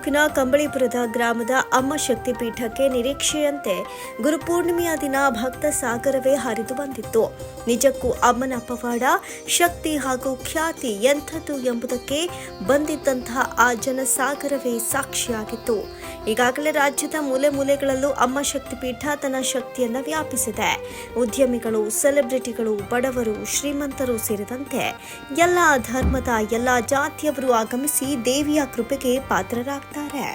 ತಾಲೂಕಿನ ಕಂಬಳಿಪುರದ ಗ್ರಾಮದ ಅಮ್ಮ ಶಕ್ತಿಪೀಠಕ್ಕೆ ನಿರೀಕ್ಷೆಯಂತೆ ಗುರುಪೂರ್ಣಿಮೆಯ ದಿನ ಭಕ್ತ ಸಾಗರವೇ ಹರಿದು ಬಂದಿತ್ತು. ನಿಜಕ್ಕೂ ಅಮ್ಮನ ಪವಾಡ, ಶಕ್ತಿ ಹಾಗೂ ಖ್ಯಾತಿ ಎಂಥದ್ದು ಎಂಬುದಕ್ಕೆ ಬಂದಿದ್ದಂತಹ ಆ ಜನಸಾಗರವೇ ಸಾಕ್ಷಿಯಾಗಿತ್ತು. ಈಗಾಗಲೇ ರಾಜ್ಯದ ಮೂಲೆ ಮೂಲೆಗಳಲ್ಲೂ ಅಮ್ಮ ಶಕ್ತಿಪೀಠ ತನ್ನ ಶಕ್ತಿಯನ್ನು ವ್ಯಾಪಿಸಿದೆ. ಉದ್ಯಮಿಗಳು, ಸೆಲೆಬ್ರಿಟಿಗಳು, ಬಡವರು, ಶ್ರೀಮಂತರು ಸೇರಿದಂತೆ ಎಲ್ಲ ಧರ್ಮದ ಎಲ್ಲ ಜಾತಿಯವರು ಆಗಮಿಸಿ ದೇವಿಯ ಕೃಪೆಗೆ ಪಾತ್ರರಾಗ್ತಾರೆ.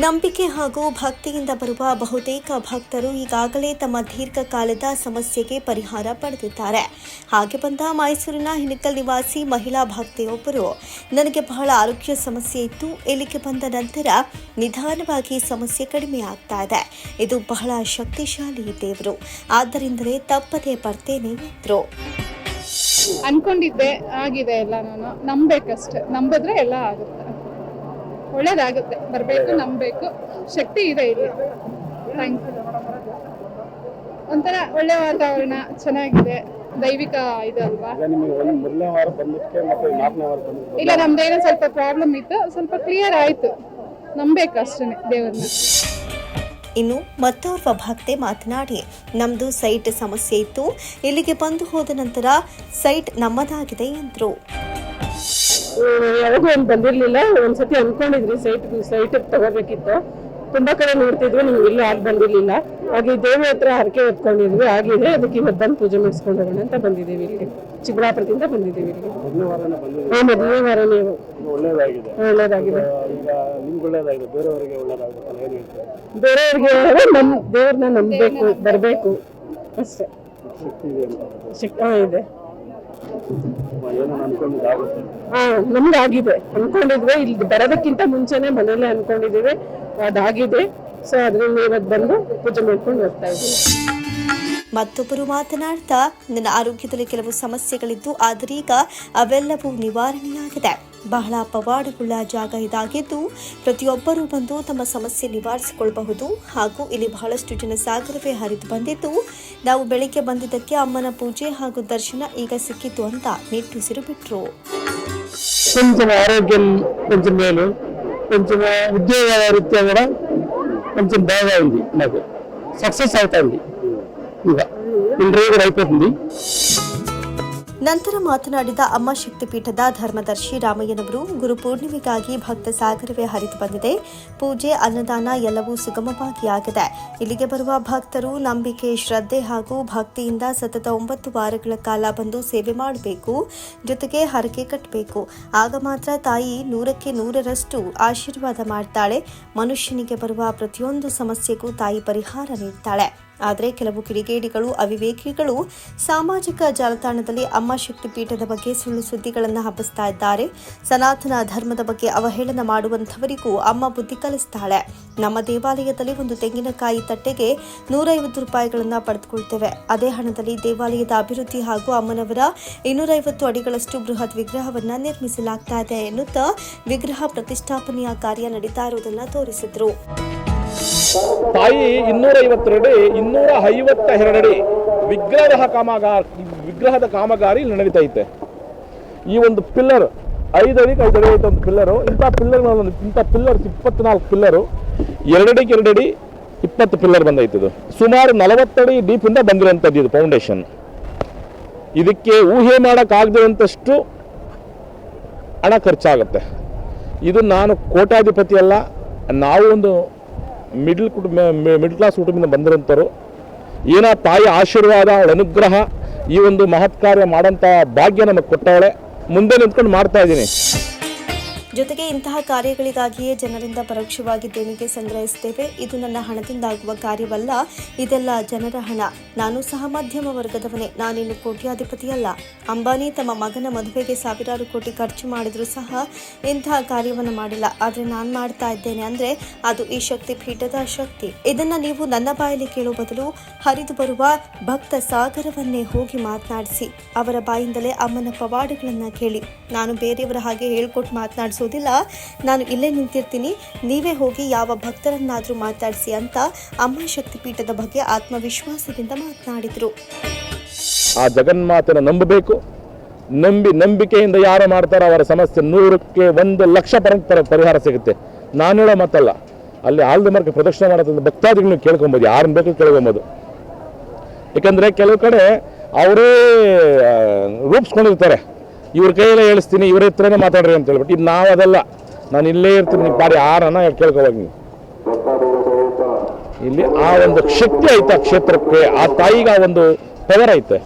ನಂಬಿಕೆ ಹಾಗೂ ಭಕ್ತಿಯಿಂದ ಬರುವ ಬಹುತೇಕ ಭಕ್ತರು ಈಗಾಗಲೇ ತಮ್ಮ ದೀರ್ಘಕಾಲದ ಸಮಸ್ಯೆಗೆ ಪರಿಹಾರ ಪಡೆದಿದ್ದಾರೆ. ಹಾಗೆ ಬಂದ ಮೈಸೂರಿನ ಹಿನಕಲ್ ನಿವಾಸಿ ಮಹಿಳಾ ಭಕ್ತೆಯೊಬ್ಬರು, ನನಗೆ ಬಹಳ ಆರೋಗ್ಯ ಸಮಸ್ಯೆ ಇತ್ತು. ಇಲ್ಲಿಗೆ ಬಂದ ನಂತರ ನಿಧಾನವಾಗಿ ಸಮಸ್ಯೆ ಕಡಿಮೆ ಆಗ್ತಾ ಇದೆ. ಇದು ಬಹಳ ಶಕ್ತಿಶಾಲಿ ದೇವರು, ಆದ್ದರಿಂದಲೇ ತಪ್ಪದೇ ಬರ್ತೇನೆ ಎಂದರು. ಅನ್ಕೊಂಡಿದ್ದೆ, ಆಗಿದೆ ಎಲ್ಲ. ನಾನು ನಂಬೇಕಷ್ಟೆ, ನಂಬಿದ್ರೆ ಎಲ್ಲ ಆಗುತ್ತೆ, ಒಳ್ಳೇದಾಗುತ್ತೆ. ಬರಬೇಕು, ನಂಬಬೇಕು, ಶಕ್ತಿ ಇದೆ ಇಲ್ಲಿ. Thank you. ಒಂಥರ ಒಳ್ಳೆ ವಾತಾವರಣ, ಚೆನ್ನಾಗಿದೆ, ದೈವಿಕ ಇದೆ ಅಲ್ವಾ. ಇಲ್ಲ, ನಮ್ದೇನೋ ಸ್ವಲ್ಪ ಪ್ರಾಬ್ಲಮ್ ಇತ್ತು, ಸ್ವಲ್ಪ ಕ್ಲಿಯರ್ ಆಯ್ತು. ನಂಬೇಕಷ್ಟೇ ದೇವ್ರನ್ನ. ಇನ್ನು ಮತ್ತೋರ್ವ ಭಕ್ತೆ ಮಾತನಾಡಿ, ನಮ್ದು ಸೈಟ್ ಸಮಸ್ಯೆ ಇತ್ತು, ಇಲ್ಲಿಗೆ ಬಂದು ಹೋದ ನಂತರ ಸೈಟ್ ನಮ್ಮದಾಗಿದೆ ಎಂದರು. ಯಾವಾಗೂ ಒಂದು ಬಂದಿರ್ಲಿಲ್ಲ, ಒಂದ್ಸತಿ ಅನ್ಕೊಂಡಿದ್ರಿ ಸೈಟ್ ತಗೋಬೇಕಿತ್ತು. ತುಂಬಾ ಕಡೆ ನೋಡ್ತಿದ್ವಿ, ನಿಮ್ಗೆ ಇಲ್ಲಿ ಆಗಿ ಬಂದಿರ್ಲಿಲ್ಲ. ಹಾಗೆ ದೇವಿ ಹತ್ರ ಹರಕೆ ಹೊತ್ಕೊಂಡಿದ್ವಿ, ಆಗಿದೆ. ಅದಕ್ಕೆ ಇವತ್ತು ಬಂದು ಪೂಜೆ ಮಾಡಿಸ್ಕೊಂಡು ಹೋಗೋಣ ಅಂತ ಬಂದಿದ್ದೀವಿ. ಇಲ್ಲಿ ಚಿಕ್ಕಬಳ್ಳಾಪುರದಿಂದ ಬಂದಿದ್ದೀವಿ. ಇಲ್ಲಿ ಮೊದಲನೇ ವಾರನೇ ಒಳ್ಳೇದಾಗಿದೆ. ಬೇರೆಯವ್ರಿಗೆ ದೇವ್ರನ್ನ ನಂಬಬೇಕು, ಬರಬೇಕು ಅಷ್ಟೇ. ಇದೆ, ನಮ್ಗೆ ಆಗಿದೆ. ಅನ್ಕೊಂಡಿದ್ವಿ, ಇಲ್ಲಿ ಬರೋದಕ್ಕಿಂತ ಮುಂಚೆನೆ ಮನೇಲೆ ಅನ್ಕೊಂಡಿದೀವಿ, ಅದಾಗಿದೆ. ಸೊ ಅದ್ರಿಂದ ಇವತ್ತು ಬಂದು ಪೂಜೆ ಮಾಡ್ಕೊಂಡು ಹೋಗ್ತಾ ಇದ್ದೀವಿ. ಮತ್ತೊಬ್ಬರು ಮಾತನಾಡ್ತಾ, ನನ್ನ ಆರೋಗ್ಯದಲ್ಲಿ ಕೆಲವು ಸಮಸ್ಯೆಗಳಿದ್ದು, ಆದರೀಗ ಅವೆಲ್ಲವೂ ನಿವಾರಣೆಯಾಗಿದೆ. ಬಹಳ ಪವಾಡವುಳ್ಳ ಜಾಗ ಇದಾಗಿದ್ದು, ಪ್ರತಿಯೊಬ್ಬರೂ ಬಂದು ತಮ್ಮ ಸಮಸ್ಯೆ ನಿವಾರಿಸಿಕೊಳ್ಳಬಹುದು. ಹಾಗೂ ಇಲ್ಲಿ ಬಹಳಷ್ಟು ಜನಸಾಗರವೇ ಹರಿದು ಬಂದಿದ್ದು, ನಾವು ಬೆಳಿಗ್ಗೆ ಬಂದಿದ್ದಕ್ಕೆ ಅಮ್ಮನ ಪೂಜೆ ಹಾಗೂ దర్శన ಈಗ సిక్కిತ್ತು ಅಂತ నిట్టూసిరు బిట్రు. కొంచెం ఆరోగ్యం కొంచెం మేలు, కొంచెం ఉద్యోగ రీత్యా కూడా కొంచెం బాగా ఉంది. నాకు సక్సెస్ అవుతుంది. ಈಗ ಇಂಟರ್ವ್ಯೂ ಕೂಡ అయిపోతుంది. ನಂತರ ಮಾತನಾಡಿದ ಅಮ್ಮ ಶಕ್ತಿಪೀಠದ ಧರ್ಮದರ್ಶಿ ರಾಮಯ್ಯನವರು, ಗುರುಪೂರ್ಣಿಮೆಗಾಗಿ ಭಕ್ತ ಸಾಗರವೇ ಹರಿದು ಬಂದಿದೆ. ಪೂಜೆ, ಅನ್ನದಾನ ಎಲ್ಲವೂ ಸುಗಮವಾಗಿ ಆಗಿದೆ. ಇಲ್ಲಿಗೆ ಬರುವ ಭಕ್ತರು ನಂಬಿಕೆ, ಶ್ರದ್ಧೆ ಹಾಗೂ ಭಕ್ತಿಯಿಂದ ಸತತ 9 ವಾರಗಳ ಕಾಲ ಬಂದು ಸೇವೆ ಮಾಡಬೇಕು. ಜೊತೆಗೆ ಹರಕೆ ಕಟ್ಟಬೇಕು. ಆಗ ಮಾತ್ರ ತಾಯಿ 100ಕ್ಕೆ 100ರಷ್ಟು ಆಶೀರ್ವಾದ ಮಾಡ್ತಾಳೆ. ಮನುಷ್ಯನಿಗೆ ಬರುವ ಪ್ರತಿಯೊಂದು ಸಮಸ್ಯೆಗೂ ತಾಯಿ ಪರಿಹಾರ ನೀಡ್ತಾಳೆ. ಆದರೆ ಕೆಲವು ಕಿಡಿಗೇಡಿಗಳು, ಅವಿವೇಕಿಗಳು ಸಾಮಾಜಿಕ ಜಾಲತಾಣದಲ್ಲಿ ಅಮ್ಮ ಶಕ್ತಿಪೀಠದ ಬಗ್ಗೆ ಸುಳ್ಳು ಸುದ್ದಿಗಳನ್ನು ಹಬ್ಬಿಸ್ತಾ ಇದ್ದಾರೆ. ಸನಾತನ ಧರ್ಮದ ಬಗ್ಗೆ ಅವಹೇಳನ ಮಾಡುವಂಥವರಿಗೂ ಅಮ್ಮ ಬುದ್ಧಿ ಕಲಿಸ್ತಾಳೆ. ನಮ್ಮ ದೇವಾಲಯದಲ್ಲಿ ಒಂದು ತೆಂಗಿನಕಾಯಿ ತಟ್ಟೆಗೆ 150 ರೂಪಾಯಿಗಳನ್ನು ಪಡೆದುಕೊಳ್ತೇವೆ. ಅದೇ ಹಣದಲ್ಲಿ ದೇವಾಲಯದ ಅಭಿವೃದ್ಧಿ ಹಾಗೂ ಅಮ್ಮನವರ 250 ಅಡಿಗಳಷ್ಟು ಬೃಹತ್ ವಿಗ್ರಹವನ್ನು ನಿರ್ಮಿಸಲಾಗ್ತಾ ಇದೆ ಎನ್ನುತ್ತಾ ವಿಗ್ರಹ ಪ್ರತಿಷ್ಠಾಪನೆಯ ಕಾರ್ಯ ನಡೀತಾ ಇರುವುದನ್ನು ತೋರಿಸಿದ್ರು. ತಾಯಿ 250 ಅಡಿ ವಿಗ್ರಹದ ಕಾಮಗಾರಿ ನಡೀತಾ ಐತೆ. ಈ ಒಂದು ಪಿಲ್ಲರ್ 5 ಅಡಿಗೆ 5 ಅಡಿ ಐತೆ ಒಂದು ಪಿಲ್ಲರು. ಇಂಥ ಪಿಲ್ಲರ್ಸ್ 24 ಪಿಲ್ಲರು, 2 ಅಡಿಗೆ 2 ಅಡಿ 20 ಪಿಲ್ಲರ್ ಬಂದೈತಿದು. ಸುಮಾರು 40 ಅಡಿ ಡೀಪಿಂದ ಬಂದಿರೋಂಥದ್ದು ಇದು ಫೌಂಡೇಶನ್. ಇದಕ್ಕೆ ಊಹೆ ಮಾಡೋಕ್ಕಾಗದಂತಷ್ಟು ಹಣ ಖರ್ಚಾಗುತ್ತೆ. ಇದು ನಾನು ಕೋಟ್ಯಾಧಿಪತಿ ಅಲ್ಲ, ನಾವು ಒಂದು ಮಿಡ್ಲ್ ಕ್ಲಾಸ್ ಕುಟುಂಬದಿಂದ ಬಂದಿರೋಂಥವ್ರು. ಏನೋ ತಾಯಿ ಆಶೀರ್ವಾದ, ಅವಳ ಅನುಗ್ರಹ, ಈ ಒಂದು ಮಹತ್ ಕಾರ್ಯ ಮಾಡೋಂಥ ಭಾಗ್ಯ ನಮಗೆ ಕೊಟ್ಟವಳೆ. ಮುಂದೆ ನಿಂತ್ಕೊಂಡು ಮಾಡ್ತಾ ಇದ್ದೀನಿ. ಜೊತೆಗೆ ಇಂತಹ ಕಾರ್ಯಗಳಿಗಾಗಿಯೇ ಜನರಿಂದ ಪರೋಕ್ಷವಾಗಿ ದೇಣಿಗೆ ಸಂಗ್ರಹಿಸುತ್ತೇವೆ. ಇದು ನನ್ನ ಹಣದಿಂದಾಗುವ ಕಾರ್ಯವಲ್ಲ, ಇದೆಲ್ಲ ಜನರ ಹಣ. ನಾನು ಸಹ ಮಧ್ಯಮ ವರ್ಗದವನೇ, ನಾನಿನ್ನು ಕೋಟ್ಯಾಧಿಪತಿಯಲ್ಲ. ಅಂಬಾನಿ ತಮ್ಮ ಮಗನ ಮದುವೆಗೆ ಸಾವಿರಾರು ಕೋಟಿ ಖರ್ಚು ಮಾಡಿದರೂ ಸಹ ಇಂತಹ ಕಾರ್ಯವನ್ನು ಮಾಡಿಲ್ಲ. ಆದರೆ ನಾನು ಮಾಡ್ತಾ ಇದ್ದೇನೆ ಅಂದರೆ ಅದು ಈ ಶಕ್ತಿ ಪೀಠದ ಶಕ್ತಿ. ಇದನ್ನು ನೀವು ನನ್ನ ಬಾಯಲ್ಲಿ ಕೇಳೋ ಬದಲು ಹರಿದು ಬರುವ ಭಕ್ತ ಸಾಗರವನ್ನೇ ಹೋಗಿ ಮಾತನಾಡಿಸಿ, ಅವರ ಬಾಯಿಂದಲೇ ಅಮ್ಮನ ಪವಾಡಗಳನ್ನು ಕೇಳಿ. ನಾನು ಬೇರೆಯವರ ಹಾಗೆ ಹೇಳ್ಕೊಟ್ಟು ಮಾತನಾಡಿಸೋದಿಲ್ಲ. ನಾನು ಇಲ್ಲೇ ನಿಂತಿರ್ತೀನಿ, ನೀವೇ ಹೋಗಿ ಯಾವ ಭಕ್ತರನ್ನಾದರೂ ಮಾತಾಡಿಸಿ ಅಂತ ಅಮ್ಮ ಶಕ್ತಿಪೀಠದ ಬಗ್ಗೆ ಆತ್ಮವಿಶ್ವಾಸದಿಂದ ಮಾತನಾಡಿದರು. ಆ ಜಗನ್ಮಾತನ ನಂಬಬೇಕು, ನಂಬಿಕೆಯಿಂದ ಯಾರು ಮಾಡ್ತಾರೋ ಅವರ ಸಮಸ್ಯೆ 100ಕ್ಕೆ 1,00,000 ಪರಿಹಾರ ಸಿಗುತ್ತೆ. ನಾನು ಹೇಳೋ ಮಾತಲ್ಲ, ಅಲ್ಲಿ ಆಲ್ದ ಮಾರ್ಕ್ ಪ್ರದಕ್ಷಿಣೆ ಮಾಡೋದ್ರಿಂದ ಭಕ್ತಾದಿಗಳನ್ನ ಕೇಳ್ಕೊಬೋದು, ಯಾರನ್ನ ಬೇಕು ಕೇಳ್ಕೊಬೋದು. ಯಾಕಂದರೆ ಕೆಲವು ಕಡೆ ಅವರೇ ರೂಪಿಸ್ಕೊಂಡಿರ್ತಾರೆ, ಇವ್ರ ಕೈಯಲ್ಲೇ ಹೇಳಿಸ್ತೀನಿ, ಇವ್ರ ಹತ್ರನೇ ಮಾತಾಡ್ರಿ ಅಂತ ಹೇಳ್ಬಿಟ್ಟು. ಇದು ನಾವು ಅದಲ್ಲ, ನಾನು ಇಲ್ಲೇ ಇರ್ತೀನಿ, ನೀವು ಬಾರಿ ಯಾರನ್ನ ಕೇಳ್ಕೊವಾಗ ನೀವು. ಇಲ್ಲಿ ಆ ಒಂದು ಶಕ್ತಿ ಐತೆ, ಆ ಕ್ಷೇತ್ರಕ್ಕೆ, ಆ ತಾಯಿಗೆ ಆ ಒಂದು ಪವರ್ ಐತೆ.